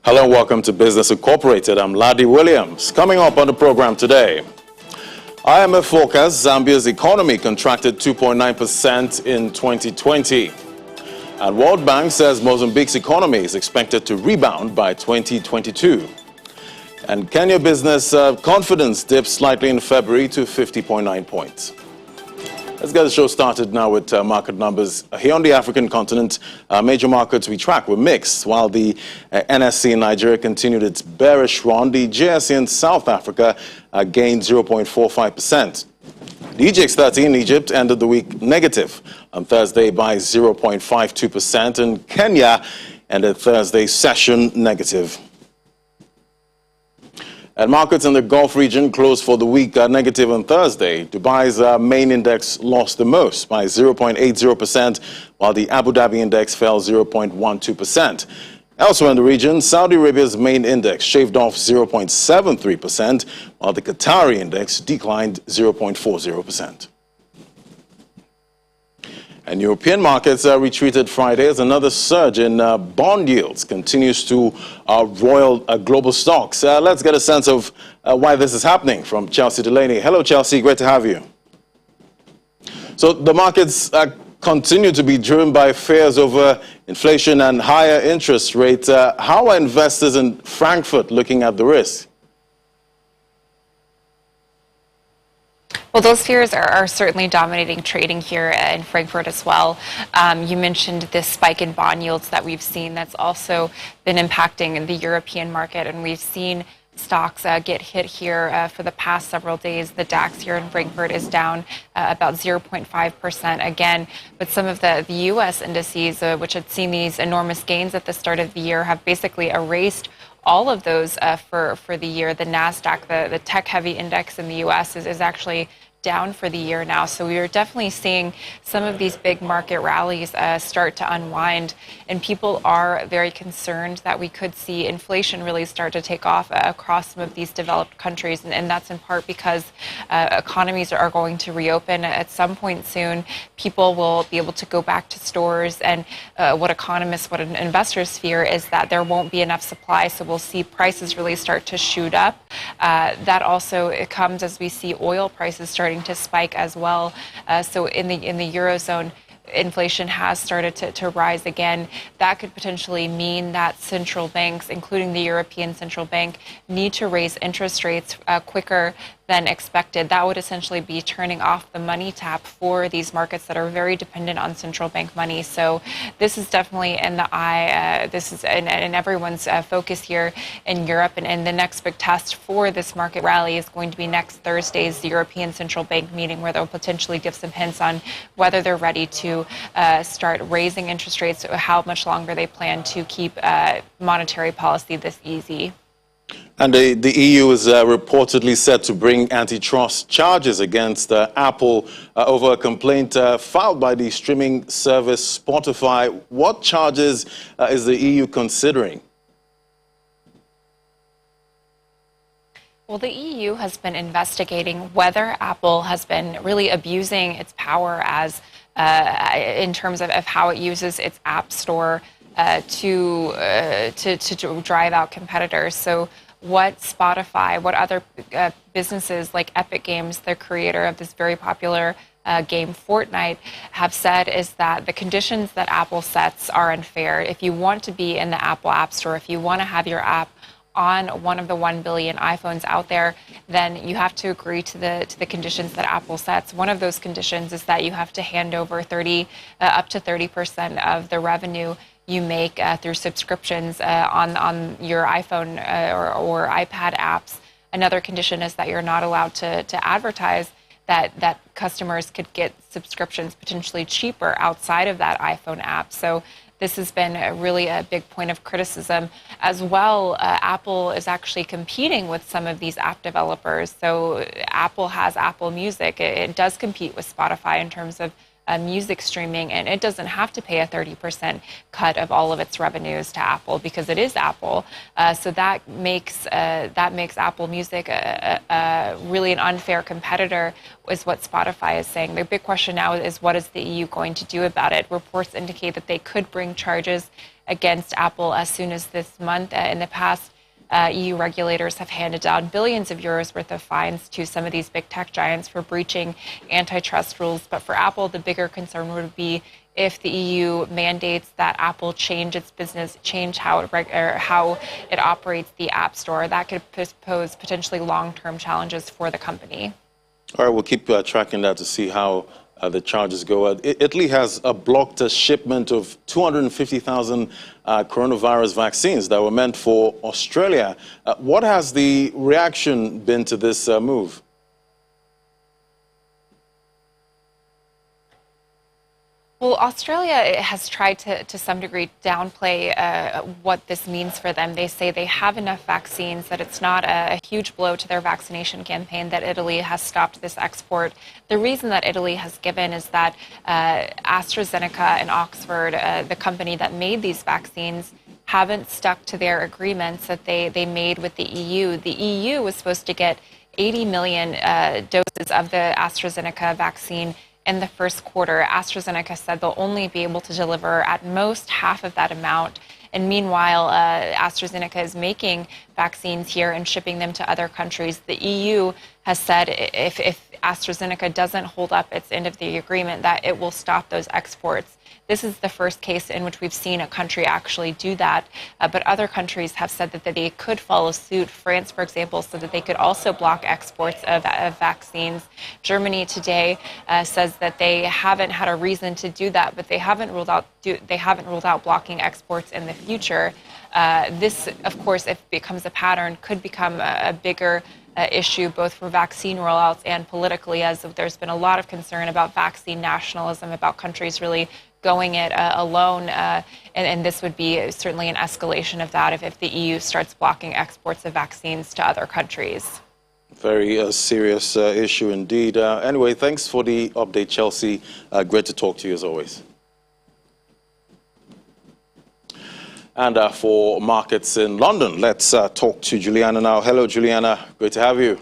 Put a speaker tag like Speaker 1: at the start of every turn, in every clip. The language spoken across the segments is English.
Speaker 1: Hello and welcome to Business Incorporated. I'm Ladi Williams. Coming up on the program today, IMF forecasts Zambia's economy contracted 2.9% in 2020. And World Bank says Mozambique's economy is expected to rebound by 2022. And Kenya business confidence dipped slightly in February to 50.9 points. Let's get the show started now with market numbers. Here on the African continent, major markets we track were mixed. While the NSC in Nigeria continued its bearish run, the JSE in South Africa gained 0.45%. The EGX30 in Egypt ended the week negative on Thursday by 0.52%, and Kenya ended Thursday's session negative. And markets in the Gulf region closed for the week negative on Thursday. Dubai's main index lost the most by 0.80%, while the Abu Dhabi index fell 0.12%. Elsewhere in the region, Saudi Arabia's main index shaved off 0.73%, while the Qatari index declined 0.40%. And European markets retreated Friday as another surge in bond yields continues to roil global stocks. Let's get a sense of why this is happening from Chelsea Delaney. Hello, Chelsea. Great to have you. So the markets continue to be driven by fears over inflation and higher interest rates. How are investors in Frankfurt looking at the risk?
Speaker 2: Well, those fears are certainly dominating trading here in Frankfurt as well. You mentioned this spike in bond yields that we've seen. That's also been impacting the European market, and we've seen stocks get hit here for the past several days. The DAX here in Frankfurt is down about 0.5% again, but some of the U.S. indices, which had seen these enormous gains at the start of the year, have basically erased all of those for the year. The NASDAQ, the tech-heavy index in the U.S. is actually down for the year now. So we are definitely seeing some of these big market rallies start to unwind, and people are very concerned that we could see inflation really start to take off across some of these developed countries, and that's in part because economies are going to reopen at some point soon. People will be able to go back to stores, and what investors fear is that there won't be enough supply, so we'll see prices really start to shoot up. That also comes as we see oil prices starting to spike as well. So in the Eurozone, inflation has started to rise again. That could potentially mean that central banks, including the European Central Bank, need to raise interest rates quicker than expected. That would essentially be turning off the money tap for these markets that are very dependent on central bank money. So this is definitely in the eye. This is in everyone's focus here in Europe. And the next big test for this market rally is going to be next Thursday's European Central Bank meeting, where they'll potentially give some hints on whether they're ready to start raising interest rates, how much longer they plan to keep monetary policy this easy.
Speaker 1: And the EU is reportedly set to bring antitrust charges against Apple over a complaint filed by the streaming service Spotify. What charges is the EU considering?
Speaker 2: Well, the EU has been investigating whether Apple has been really abusing its power as in terms of how it uses its app store to drive out competitors. So what Spotify, what other businesses like Epic Games, the creator of this very popular game Fortnite, have said is that the conditions that Apple sets are unfair. If you want to be in the Apple App Store, if you want to have your app on one of the 1 billion iPhones out there, then you have to agree to the conditions that Apple sets. One of those conditions is that you have to hand over up to 30% of the revenue you make through subscriptions on your iPhone or iPad apps. Another condition is that you're not allowed to advertise that customers could get subscriptions potentially cheaper outside of that iPhone app. So this has been really a big point of criticism. As well, Apple is actually competing with some of these app developers. So Apple has Apple Music. It does compete with Spotify in terms of music streaming, and it doesn't have to pay a 30% cut of all of its revenues to Apple because it is Apple. So that makes Apple Music really an unfair competitor, is what Spotify is saying. The big question now is, what is the EU going to do about it? Reports indicate that they could bring charges against Apple as soon as this month. In the past, EU regulators have handed down billions of euros worth of fines to some of these big tech giants for breaching antitrust rules. But for Apple, the bigger concern would be if the EU mandates that Apple change its business, change how it operates the App Store. That could pose potentially long-term challenges for the company.
Speaker 1: All right, we'll keep tracking that to see how the charges go. Italy has blocked a shipment of 250,000 coronavirus vaccines that were meant for Australia. What has the reaction been to this move?
Speaker 2: Well, Australia has tried to some degree downplay what this means for them. They say they have enough vaccines, that it's not a huge blow to their vaccination campaign, that Italy has stopped this export. The reason that Italy has given is that AstraZeneca and Oxford, the company that made these vaccines, haven't stuck to their agreements that they made with the EU. The EU was supposed to get 80 million doses of the AstraZeneca vaccine in the first quarter. AstraZeneca said they'll only be able to deliver at most half of that amount. And meanwhile, AstraZeneca is making vaccines here and shipping them to other countries. The EU has said if AstraZeneca doesn't hold up its end of the agreement, that it will stop those exports. This is the first case in which we've seen a country actually do that, but other countries have said that they could follow suit. France, for example, said that they could also block exports of vaccines. Germany today says that they haven't had a reason to do that, but they haven't ruled out blocking exports in the future. This, of course, if it becomes a pattern, could become a bigger issue both for vaccine rollouts and politically, as there's been a lot of concern about vaccine nationalism, about countries really going it alone, and this would be certainly an escalation of that if the EU starts blocking exports of vaccines to other countries.
Speaker 1: Very serious issue indeed. Anyway, thanks for the update, Chelsea. Great to talk to you as always. And for markets in London, let's talk to Juliana now. Hello, Juliana. Great to have you.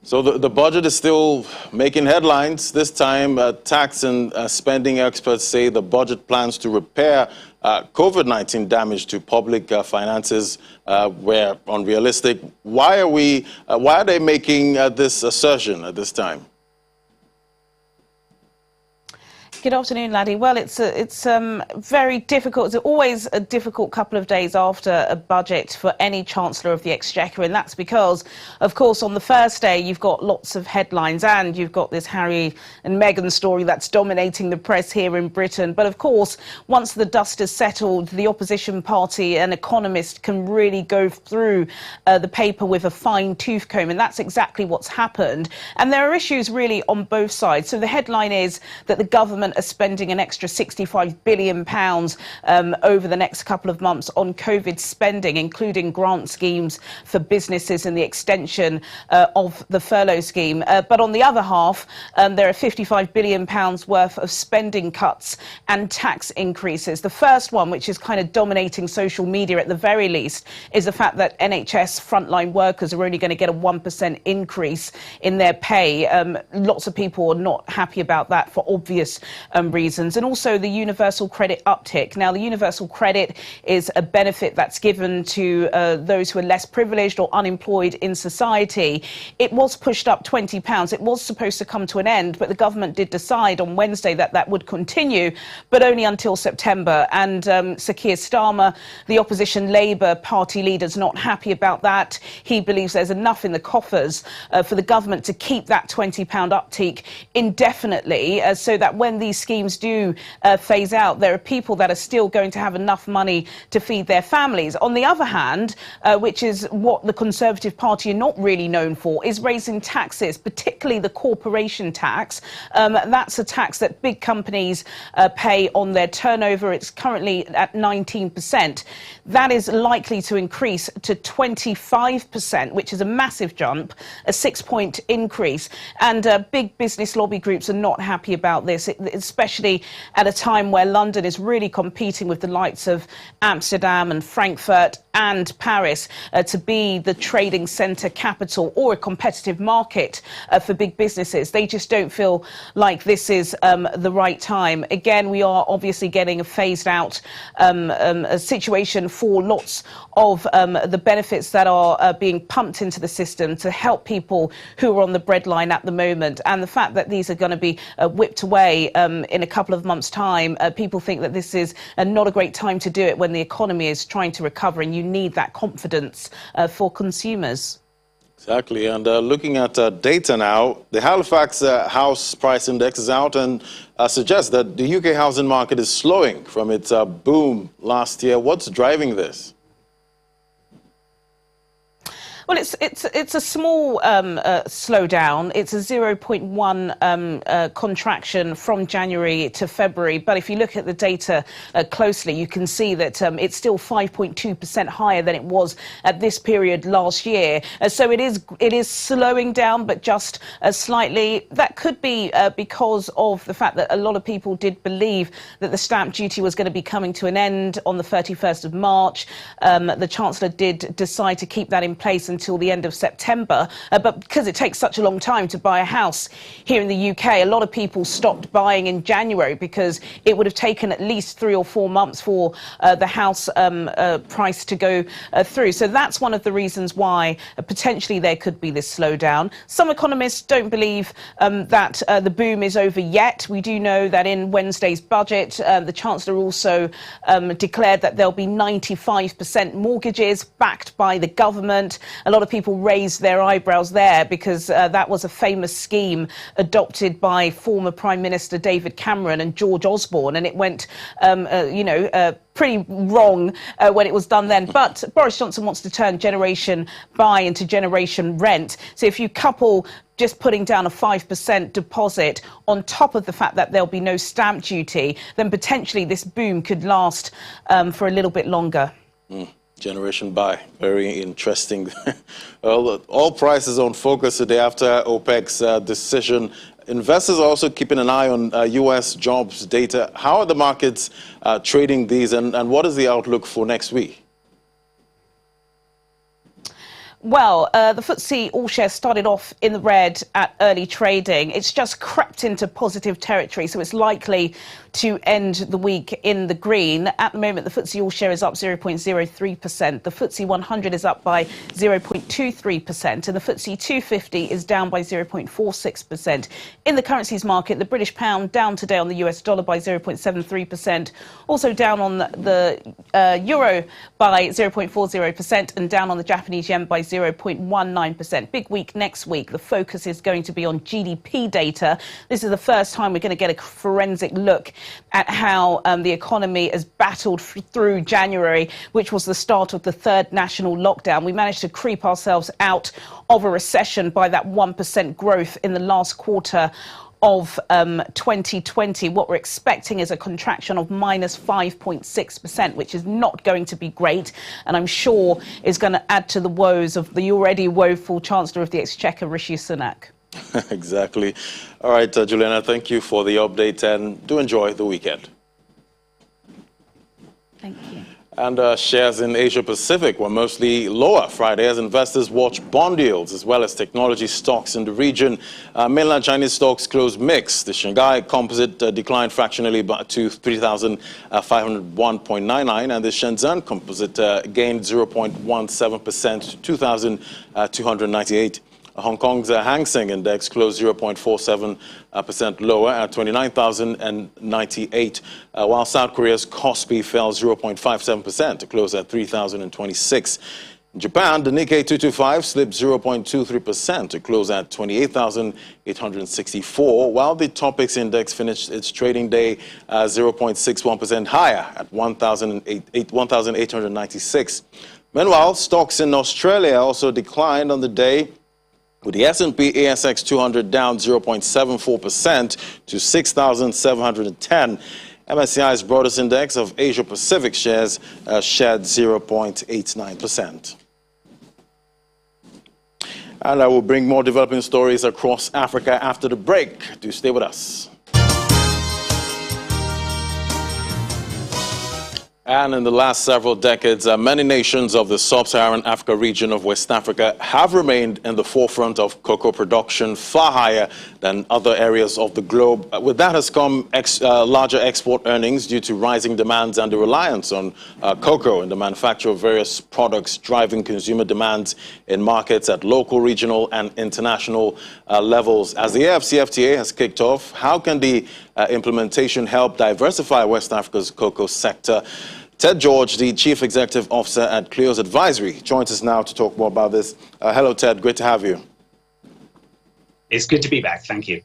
Speaker 1: So the budget is still making headlines. This time, tax and spending experts say the budget plans to repair COVID-19 damage to public finances were unrealistic. Why are they making this assertion at this time?
Speaker 3: Good afternoon, Laddie. Well, it's very difficult. It's always a difficult couple of days after a budget for any Chancellor of the Exchequer, and that's because, of course, on the first day you've got lots of headlines and you've got this Harry and Meghan story that's dominating the press here in Britain. But, of course, once the dust is settled, the opposition party and economists can really go through the paper with a fine-tooth comb, and that's exactly what's happened. And there are issues really on both sides. So the headline is that the government are spending an extra £65 billion over the next couple of months on COVID spending, including grant schemes for businesses and the extension of the furlough scheme. But on the other half, there are £55 billion worth of spending cuts and tax increases. The first one, which is kind of dominating social media at the very least, is the fact that NHS frontline workers are only going to get a 1% increase in their pay. Lots of people are not happy about that for obvious reasons, and also the universal credit uptick. Now, the universal credit is a benefit that's given to those who are less privileged or unemployed in society. It was pushed up £20. It was supposed to come to an end, but the government did decide on Wednesday that that would continue, but only until September. And Sir Keir Starmer, the opposition Labour Party leader, is not happy about that. He believes there's enough in the coffers for the government to keep that £20 uptick indefinitely, so that when the these schemes do phase out, there are people that are still going to have enough money to feed their families. On the other hand, which is what the Conservative Party are not really known for, is raising taxes, particularly the corporation tax. That's a tax that big companies pay on their turnover. It's currently at 19%. That is likely to increase to 25%, which is a massive jump, a 6-point increase. And big business lobby groups are not happy about this, especially at a time where London is really competing with the likes of Amsterdam and Frankfurt and Paris to be the trading centre capital or a competitive market for big businesses. They just don't feel like this is the right time. Again, we are obviously getting a phased out a situation for lots of the benefits that are being pumped into the system to help people who are on the breadline at the moment. And the fact that these are going to be whipped away in a couple of months' time, people think that this is not a great time to do it when the economy is trying to recover and you need that confidence for consumers.
Speaker 1: Exactly. And looking at data now, the Halifax House Price Index is out and suggests that the UK housing market is slowing from its boom last year. What's driving this?
Speaker 3: Well, it's a small slowdown. It's a 0.1 contraction from January to February. But if you look at the data closely, you can see that it's still 5.2% higher than it was at this period last year. So it is slowing down, but just slightly. That could be because of the fact that a lot of people did believe that the stamp duty was going to be coming to an end on the 31st of March. The Chancellor did decide to keep that in place until the end of September, but because it takes such a long time to buy a house here in the UK, a lot of people stopped buying in January because it would have taken at least 3 or 4 months for the house price to go through. So that's one of the reasons why potentially there could be this slowdown. Some economists don't believe that the boom is over yet. We do know that in Wednesday's budget, the Chancellor also declared that there'll be 95% mortgages backed by the government. A lot of people raised their eyebrows there because that was a famous scheme adopted by former Prime Minister David Cameron and George Osborne, and it went, pretty wrong when it was done then. But Boris Johnson wants to turn Generation Buy into Generation Rent. So if you couple just putting down a 5% deposit on top of the fact that there'll be no stamp duty, then potentially this boom could last for a little bit longer.
Speaker 1: Generation Buy, very interesting. Well, all prices on focus today after OPEC's decision. Investors are also keeping an eye on U.S. jobs data. How are the markets trading these, and what is the outlook for next week?
Speaker 3: Well, the FTSE all-shares started off in the red at early trading. It's just crept into positive territory, so it's likely to end the week in the green. At the moment, the FTSE all-share is up 0.03%. The FTSE 100 is up by 0.23%, and the FTSE 250 is down by 0.46%. In the currencies market, the British pound down today on the US dollar by 0.73%, also down on the euro by 0.40%, and down on the Japanese yen by 0.19%. Big week next week. The focus is going to be on GDP data. This is the first time we're going to get a forensic look at how the economy has battled through January, which was the start of the third national lockdown. We managed to creep ourselves out of a recession by that 1% growth in the last quarter of 2020. What we're expecting is a contraction of minus 5.6%, which is not going to be great, and I'm sure is going to add to the woes of the already woeful Chancellor of the Exchequer, Rishi Sunak.
Speaker 1: Exactly. All right, Juliana, thank you for the update, and do enjoy the weekend.
Speaker 3: Thank you.
Speaker 1: And shares in Asia Pacific were mostly lower Friday as investors watched bond yields as well as technology stocks in the region. Mainland Chinese stocks closed mixed. The Shanghai Composite declined fractionally to 3,501.99, and the Shenzhen Composite gained 0.17% to 2,298. Hong Kong's Hang Seng Index closed 0.47% lower at 29,098, while South Korea's Kospi fell 0.57% to close at 3,026. Japan, the Nikkei 225 slipped 0.23% to close at 28,864, while the Topix index finished its trading day 0.61% higher at 1,896. Meanwhile, stocks in Australia also declined on the day, with the S&P ASX 200 down 0.74% to 6,710. MSCI's broadest index of Asia-Pacific shares shed 0.89%. And I will bring more developing stories across Africa after the break. Do stay with us. And in the last several decades, many nations of the sub-Saharan Africa region of West Africa have remained in the forefront of cocoa production, far higher than other areas of the globe. With that has come larger export earnings due to rising demands and the reliance on cocoa in the manufacture of various products, driving consumer demands in markets at local, regional, and international levels. As the AFCFTA has kicked off, how can the implementation help diversify West Africa's cocoa sector? Ted George, the Chief Executive Officer at Clio's Advisory, joins us now to talk more about this. Hello, Ted. Great to have you.
Speaker 4: It's good to be back. Thank you.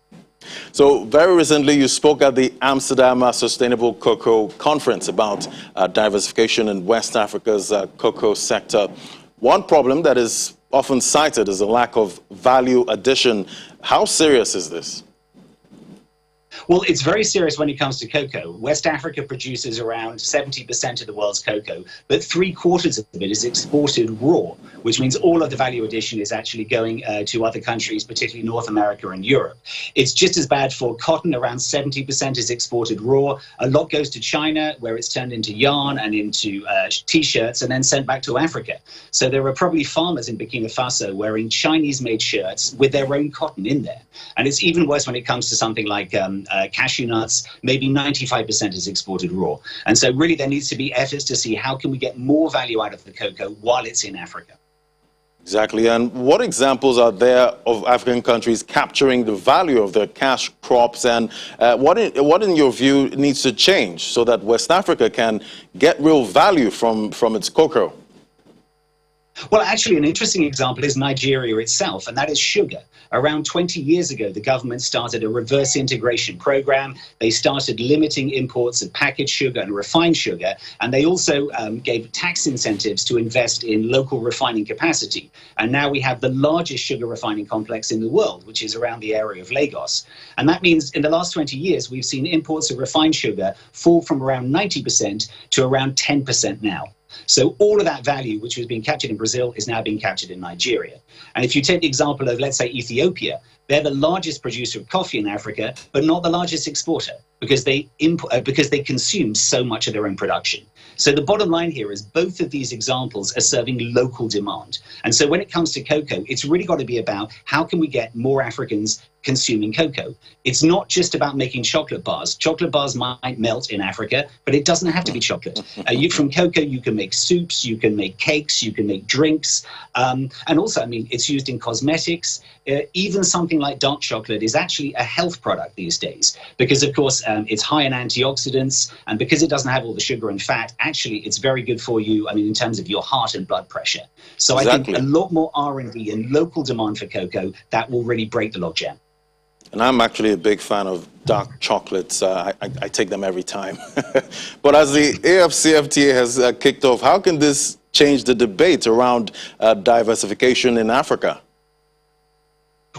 Speaker 1: So very recently, you spoke at the Amsterdam Sustainable Cocoa Conference about diversification in West Africa's cocoa sector. One problem that is often cited is a lack of value addition. How serious is this?
Speaker 4: Well, it's very serious when it comes to cocoa. West Africa produces around 70% of the world's cocoa, but 3/4 of it is exported raw, which means all of the value addition is actually going to other countries, particularly North America and Europe. It's just as bad for cotton. Around 70% is exported raw. A lot goes to China, where it's turned into yarn and into T-shirts and then sent back to Africa. So there are probably farmers in Burkina Faso wearing Chinese-made shirts with their own cotton in there. And it's even worse when it comes to something like cashew nuts. Maybe 95% is exported raw. And so really there needs to be efforts to see how can we get more value out of the cocoa while it's in Africa.
Speaker 1: Exactly. And what examples are there of African countries capturing the value of their cash crops? And what in your view needs to change so that West Africa can get real value from its cocoa?
Speaker 4: Well, actually, an interesting example is Nigeria itself, and that is sugar. Around 20 years ago, the government started a reverse integration program. They started limiting imports of packaged sugar and refined sugar, and they also gave tax incentives to invest in local refining capacity. And now we have the largest sugar refining complex in the world, which is around the area of Lagos. And that means in the last 20 years, we've seen imports of refined sugar fall from around 90% to around 10% now. So all of that value, which was being captured in Brazil, is now being captured in Nigeria. And if you take the example of, let's say, Ethiopia, they're the largest producer of coffee in Africa, but not the largest exporter because they consume so much of their own production. So the bottom line here is both of these examples are serving local demand. And so when it comes to cocoa, it's really got to be about how can we get more Africans consuming cocoa. It's not just about making chocolate bars. Chocolate bars might melt in Africa, but it doesn't have to be chocolate. From cocoa, you can make soups, you can make cakes, you can make drinks. And also, I mean, it's used in cosmetics. Even something like dark chocolate is actually a health product these days because, of course, it's high in antioxidants. And because it doesn't have all the sugar and fat, actually, it's very good for you, I mean, in terms of your heart and blood pressure. So exactly. I think a lot more R&D and local demand for cocoa, that will really break the logjam.
Speaker 1: And I'm actually a big fan of dark chocolates. I take them every time. But as the AFCFTA has kicked off, how can this change the debate around diversification in Africa?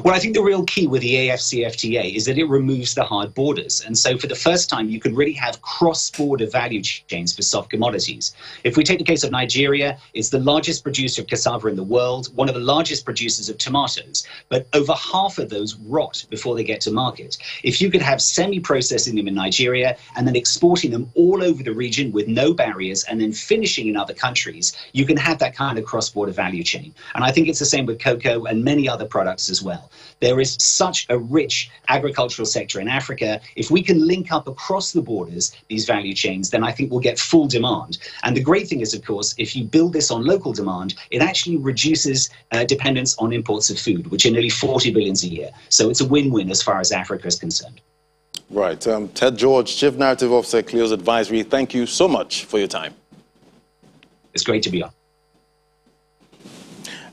Speaker 4: Well, I think the real key with the AFCFTA is that it removes the hard borders. And so for the first time, you can really have cross-border value chains for soft commodities. If we take the case of Nigeria, it's the largest producer of cassava in the world, one of the largest producers of tomatoes, but over half of those rot before they get to market. If you could have semi-processing them in Nigeria and then exporting them all over the region with no barriers and then finishing in other countries, you can have that kind of cross-border value chain. And I think it's the same with cocoa and many other products as well. There is such a rich agricultural sector in Africa. If we can link up across the borders, these value chains, then I think we'll get full demand. And the great thing is, of course, if you build this on local demand, it actually reduces dependence on imports of food, which are nearly 40 billion a year. So it's a win-win as far as Africa is concerned.
Speaker 1: Right. Ted George, Chief Narrative Officer at Clio's Advisory, thank you so much for your time.
Speaker 4: It's great to be on.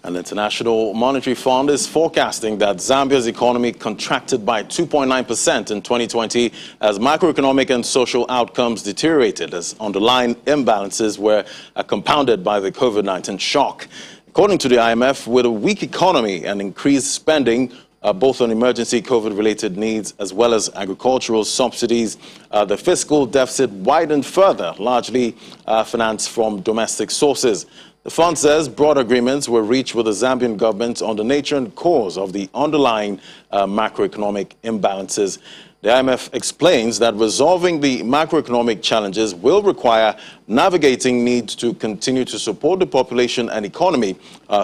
Speaker 1: And the International Monetary Fund is forecasting that Zambia's economy contracted by 2.9% in 2020 as macroeconomic and social outcomes deteriorated as underlying imbalances were compounded by the COVID-19 shock. According to the IMF, with a weak economy and increased spending, both on emergency COVID-related needs as well as agricultural subsidies, the fiscal deficit widened further, largely financed from domestic sources. The fund says broad agreements were reached with the Zambian government on the nature and cause of the underlying macroeconomic imbalances. The IMF explains that resolving the macroeconomic challenges will require navigating needs to continue to support the population and economy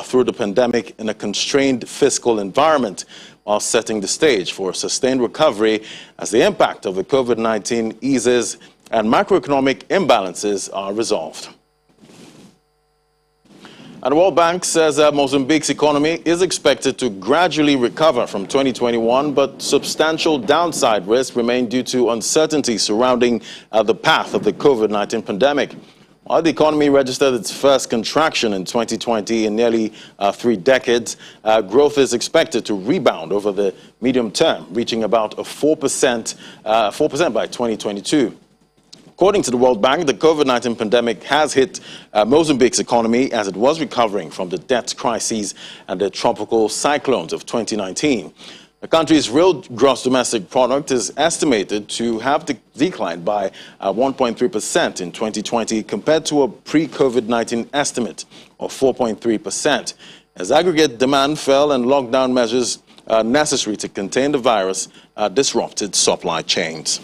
Speaker 1: through the pandemic in a constrained fiscal environment, while setting the stage for a sustained recovery as the impact of the COVID-19 eases and macroeconomic imbalances are resolved. And the World Bank says that Mozambique's economy is expected to gradually recover from 2021, but substantial downside risks remain due to uncertainty surrounding the path of the COVID-19 pandemic. While the economy registered its first contraction in 2020 in nearly 3 decades, growth is expected to rebound over the medium term, reaching about 4% by 2022. According to the World Bank, the COVID-19 pandemic has hit Mozambique's economy as it was recovering from the debt crises and the tropical cyclones of 2019. The country's real gross domestic product is estimated to have declined by 1.3% in 2020 compared to a pre-COVID-19 estimate of 4.3%, as aggregate demand fell and lockdown measures necessary to contain the virus disrupted supply chains.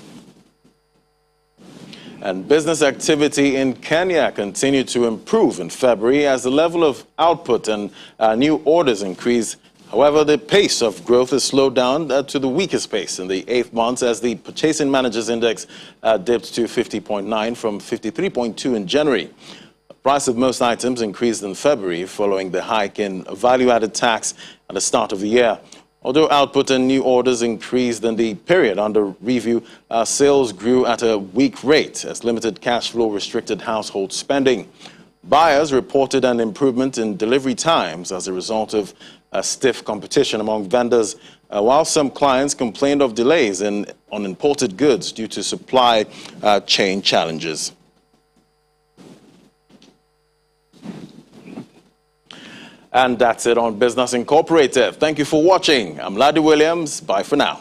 Speaker 1: And business activity in Kenya continued to improve in February as the level of output and new orders increased. However, the pace of growth has slowed down to the weakest pace in the 8th month as the Purchasing Managers Index dipped to 50.9 from 53.2 in January. The price of most items increased in February following the hike in value-added tax at the start of the year. Although output and new orders increased in the period under review, sales grew at a weak rate as limited cash flow restricted household spending. Buyers reported an improvement in delivery times as a result of stiff competition among vendors, while some clients complained of delays on imported goods due to supply chain challenges. And that's it on Business Incorporated. Thank you for watching. I'm Ladi Williams. Bye for now.